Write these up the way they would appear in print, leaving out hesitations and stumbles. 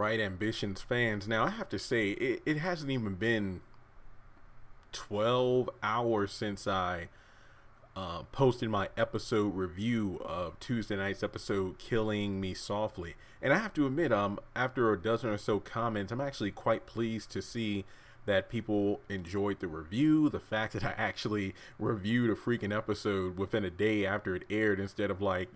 right, Ambitions fans. Now, I have to say, it hasn't even been 12 hours since I posted my episode review of Tuesday night's episode, Killing Me Softly. And I have to admit, after a dozen or so comments, I'm actually quite pleased to see that people enjoyed the review. The fact that I actually reviewed a freaking episode within a day after it aired instead of like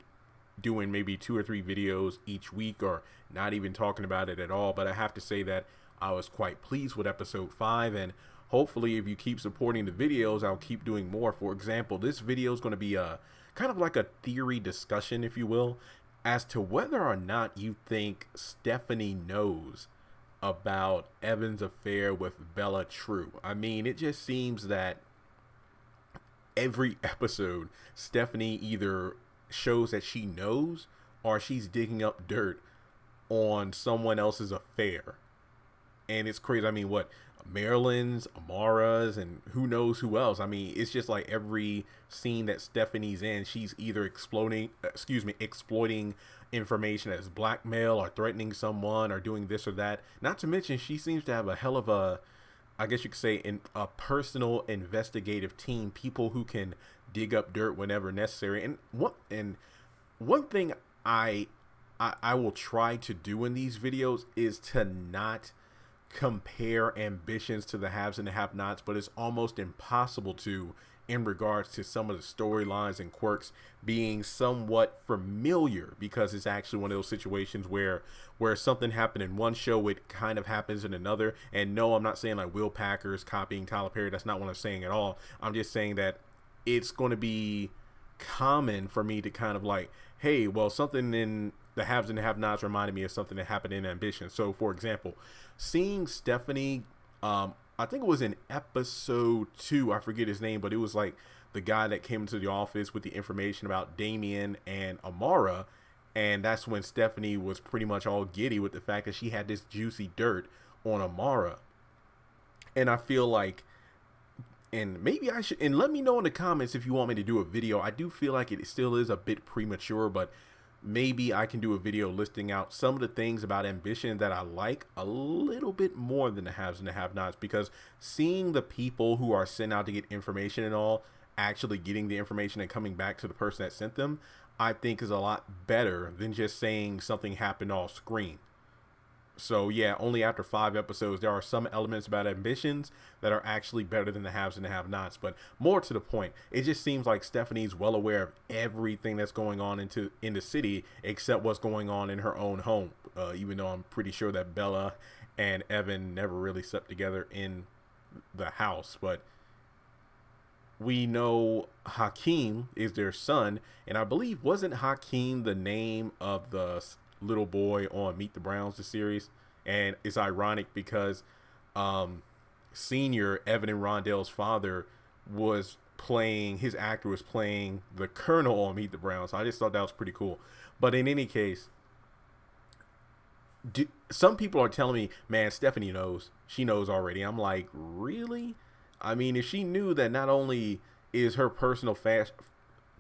doing maybe 2 or 3 videos each week or not even talking about it at all. But I have to say that I was quite pleased with episode 5, and hopefully if you keep supporting the videos, I'll keep doing more. For example, this video is going to be a kind of like a theory discussion, if you will, as to whether or not you think Stephanie knows about Evan's affair with Bella True. I mean, it just seems that every episode Stephanie either shows that she knows or she's digging up dirt on someone else's affair. And it's crazy. I mean, what, Marilyn's, Amara's, and who knows who else. I mean, it's just like every scene that Stephanie's in, she's either exploiting information as blackmail or threatening someone or doing this or that. Not to mention, she seems to have a hell of a, I guess you could say, a personal investigative team, people who can dig up dirt whenever necessary. And one thing I will try to do in these videos is to not compare ambitions to the haves and the have-nots, but it's almost impossible to, in regards to some of the storylines and quirks being somewhat familiar, because it's actually one of those situations where something happened in one show, it kind of happens in another. And no, I'm not saying like Will Packer's copying Tyler Perry. That's not what I'm saying at all. I'm just saying that it's going to be common for me to kind of like, hey, well, something in the haves and the have-nots reminded me of something that happened in Ambition. So, for example, seeing Stephanie, I think it was in episode 2, I forget his name, but it was like the guy that came into the office with the information about Damien and Amara, and that's when Stephanie was pretty much all giddy with the fact that she had this juicy dirt on Amara. And I feel like, and maybe I should, and let me know in the comments if you want me to do a video. I do feel like it still is a bit premature, but maybe I can do a video listing out some of the things about Ambition that I like a little bit more than the haves and the have-nots, because seeing the people who are sent out to get information and all actually getting the information and coming back to the person that sent them, I think is a lot better than just saying something happened off screen. So yeah, only after 5 episodes, there are some elements about Ambitions that are actually better than the haves and the have-nots. But more to the point, it just seems like Stephanie's well aware of everything that's going on in the city except what's going on in her own home. Even though I'm pretty sure that Bella and Evan never really slept together in the house. But we know Hakeem is their son, and I believe, wasn't Hakeem the name of the little boy on Meet the Browns, the series? And it's ironic because senior Evan and Rondell's father was playing, his actor was playing the Colonel on Meet the Browns. So I just thought that was pretty cool. But in any case, some people are telling me, man, Stephanie knows. She knows already. I'm like, really? I mean, if she knew that not only is her personal fashion,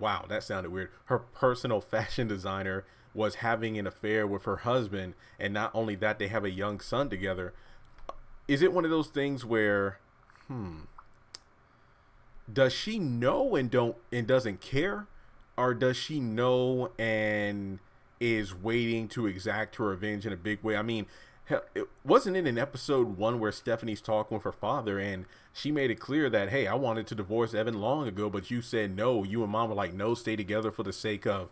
wow, that sounded weird, her personal fashion designer was having an affair with her husband, and not only that, they have a young son together. Is it one of those things where, does she know and doesn't care, or does she know and is waiting to exact her revenge in a big way? I mean, it wasn't in episode 1 where Stephanie's talking with her father, and she made it clear that, hey, I wanted to divorce Evan long ago, but you said no. You and mom were like, no, stay together for the sake of,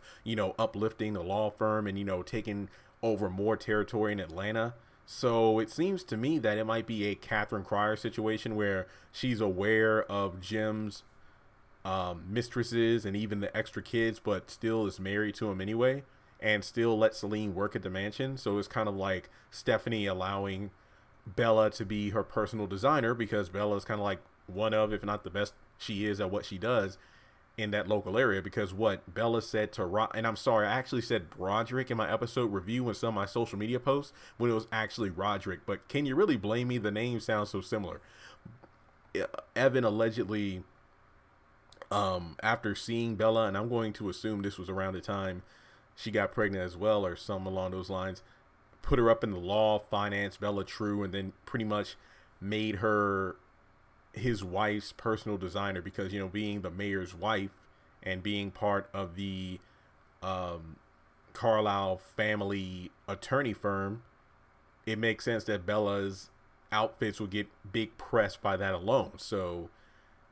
uplifting the law firm and, taking over more territory in Atlanta. So it seems to me that it might be a Catherine Cryer situation where she's aware of Jim's mistresses and even the extra kids, but still is married to him anyway, and still let Celine work at the mansion. So it's kind of like Stephanie allowing Bella to be her personal designer, because Bella is kind of like one of, if not the best she is at what she does in that local area. Because what Bella said to and I'm sorry, I actually said Broderick in my episode review and some of my social media posts when it was actually Roderick. But can you really blame me? The name sounds so similar. Evan allegedly, after seeing Bella, and I'm going to assume this was around the time she got pregnant as well, or something along those lines, put her up in the law, finance Bella True, and then pretty much made her his wife's personal designer because, you know, being the mayor's wife and being part of the Carlisle family attorney firm, it makes sense that Bella's outfits will get big press by that alone. So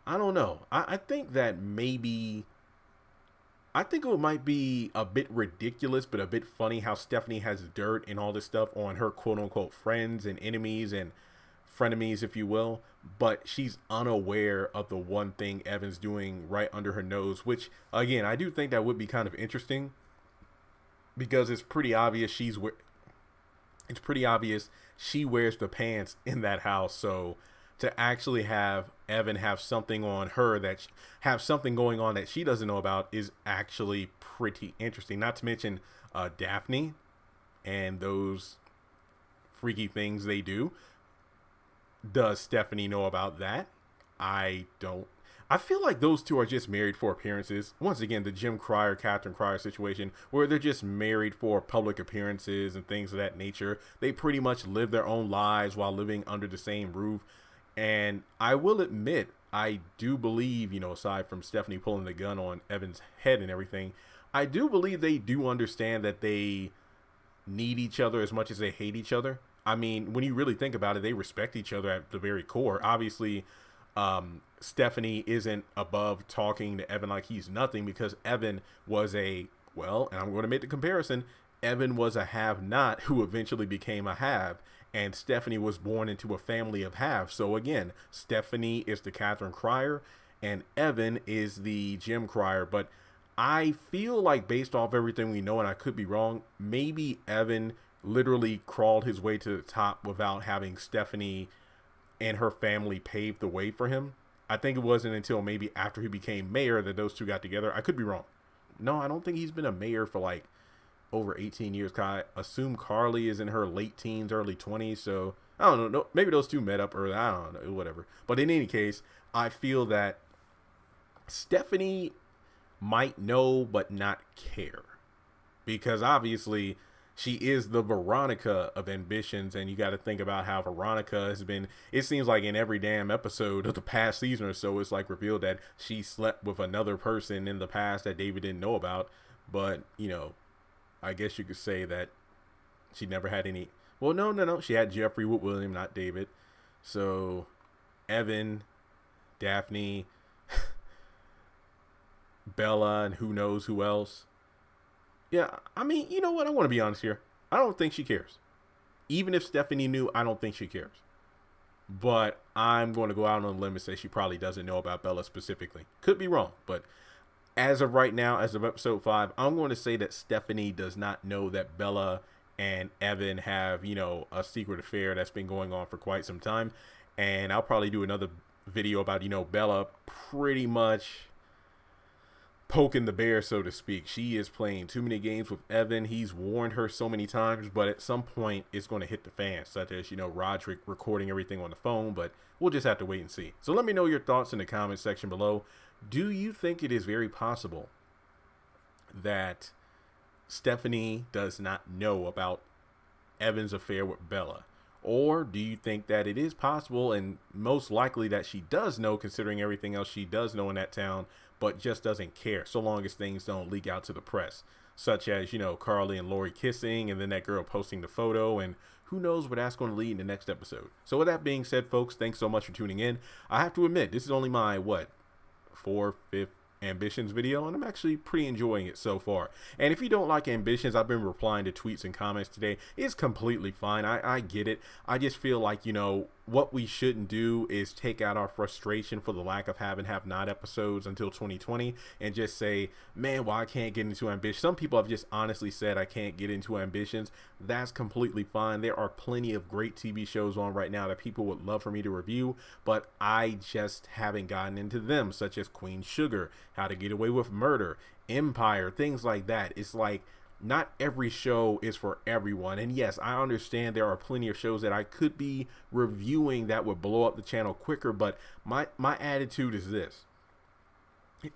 I don't know. I think that maybe, I think it might be a bit ridiculous, but a bit funny how Stephanie has dirt and all this stuff on her quote unquote friends and enemies and frenemies, if you will. But she's unaware of the one thing Evan's doing right under her nose, which again, I do think that would be kind of interesting because it's pretty obvious it's pretty obvious she wears the pants in that house. So to actually have Evan have something on her that have something going on that she doesn't know about is actually pretty interesting. Not to mention Daphne and those freaky things they do. Does Stephanie know about that? I don't. I feel like those two are just married for appearances. Once again, the Jim Cryer, Catherine Cryer situation, where they're just married for public appearances and things of that nature. They pretty much live their own lives while living under the same roof. And I will admit, I do believe, you know, aside from Stephanie pulling the gun on Evan's head and everything, I do believe they do understand that they need each other as much as they hate each other. I mean, when you really think about it, they respect each other at the very core. Obviously, Stephanie isn't above talking to Evan like he's nothing because Evan was and I'm going to make the comparison, Evan was a have-not who eventually became a have, and Stephanie was born into a family of have. So again, Stephanie is the Catherine Cryer, and Evan is the Jim Cryer. But I feel like based off everything we know, and I could be wrong, maybe Evan literally crawled his way to the top without having Stephanie and her family pave the way for him. I think it wasn't until maybe after he became mayor that those two got together. I could be wrong. No, I don't think he's been a mayor for like over 18 years. I assume Carly is in her late teens, early 20s. So I don't know. Maybe those two met up early. I don't know. Whatever. But in any case, I feel that Stephanie might know but not care. Because obviously she is the Veronica of Ambitions, and you got to think about how Veronica has been, it seems like in every damn episode of the past season or so, it's like revealed that she slept with another person in the past that David didn't know about. But, you know, I guess you could say that she never had any, well, no, she had Jeffrey with William, not David. So, Evan, Daphne, Bella, and who knows who else. Yeah, I mean, you know what? I want to be honest here. I don't think she cares. Even if Stephanie knew, I don't think she cares. But I'm going to go out on a limb and say she probably doesn't know about Bella specifically. Could be wrong. But as of right now, as of episode 5, I'm going to say that Stephanie does not know that Bella and Evan have, you know, a secret affair that's been going on for quite some time. And I'll probably do another video about, you know, Bella pretty much poking the bear, so to speak. She is playing too many games with Evan. He's warned her so many times, but at some point it's going to hit the fan, such as, you know, Roderick recording everything on the phone. But we'll just have to wait and see. So let me know your thoughts in the comment section below. Do you think it is very possible that Stephanie does not know about Evan's affair with Bella? Or do you think that it is possible and most likely that she does know, considering everything else she does know in that town, but just doesn't care so long as things don't leak out to the press, such as, you know, Carly and Lori kissing and then that girl posting the photo, and who knows where that's going to lead in the next episode. So with that being said, folks, thanks so much for tuning in. I have to admit, this is only my, 4th Ambitions video, and I'm actually pretty enjoying it so far. And if you don't like Ambitions, I've been replying to tweets and comments today. It's completely fine. I get it. I just feel like, you know, what we shouldn't do is take out our frustration for the lack of having have-not episodes until 2020 and just say, man, well, I can't get into Ambitions. Some people have just honestly said I can't get into Ambitions. That's completely fine. There are plenty of great TV shows on right now that people would love for me to review, but I just haven't gotten into them, such as Queen Sugar, How to Get Away with Murder, Empire, things like that. It's like, not every show is for everyone. And yes, I understand there are plenty of shows that I could be reviewing that would blow up the channel quicker, but my attitude is this.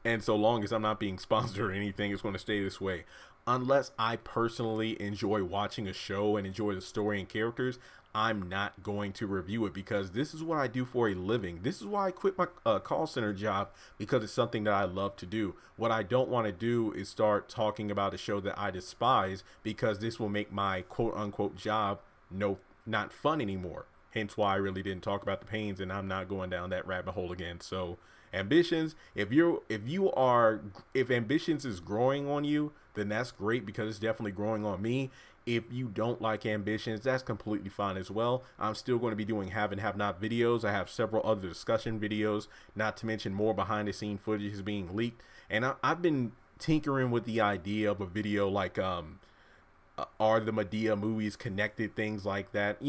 And so long as I'm not being sponsored or anything, it's going to stay this way. Unless I personally enjoy watching a show and enjoy the story and characters, I'm not going to review it because this is what I do for a living. This is why I quit my call center job, because it's something that I love to do. What I don't want to do is start talking about a show that I despise, because this will make my quote unquote job not fun anymore. Hence why I really didn't talk about the pains, and I'm not going down that rabbit hole again. So ambitions, if ambitions is growing on you, then that's great, because it's definitely growing on me. If you don't like ambitions, that's completely fine as well. I'm still going to be doing have and have not videos. I have several other discussion videos, not to mention more behind the scene footage is being leaked. And I've been tinkering with the idea of a video like are the Medea movies connected, things like that,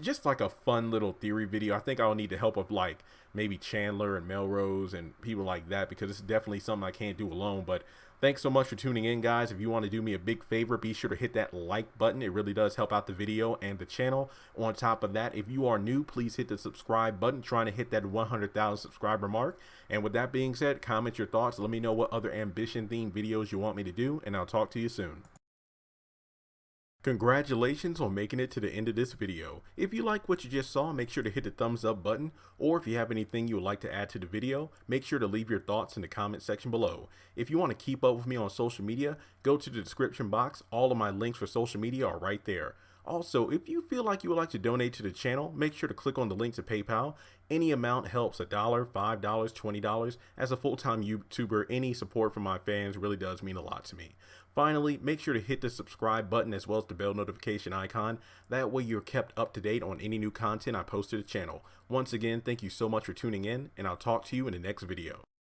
just like a fun little theory video. I think I'll need the help of like maybe Chandler and Melrose and people like that, because it's definitely something I can't do alone. But thanks so much for tuning in, guys. If you want to do me a big favor, be sure to hit that like button. It really does help out the video and the channel. On top of that, if you are new, please hit the subscribe button, trying to hit that 100,000 subscriber mark. And with that being said, comment your thoughts. Let me know what other ambition themed videos you want me to do, and I'll talk to you soon. Congratulations on making it to the end of this video. If you like what you just saw, make sure to hit the thumbs up button, or if you have anything you would like to add to the video, make sure to leave your thoughts in the comment section below. If you want to keep up with me on social media, go to the description box. All of my links for social media are right there. Also, if you feel like you would like to donate to the channel, make sure to click on the link to PayPal. Any amount helps. $1, $5, $20. As a full-time YouTuber, any support from my fans really does mean a lot to me. Finally, make sure to hit the subscribe button as well as the bell notification icon. That way you're kept up to date on any new content I post to the channel. Once again, thank you so much for tuning in, and I'll talk to you in the next video.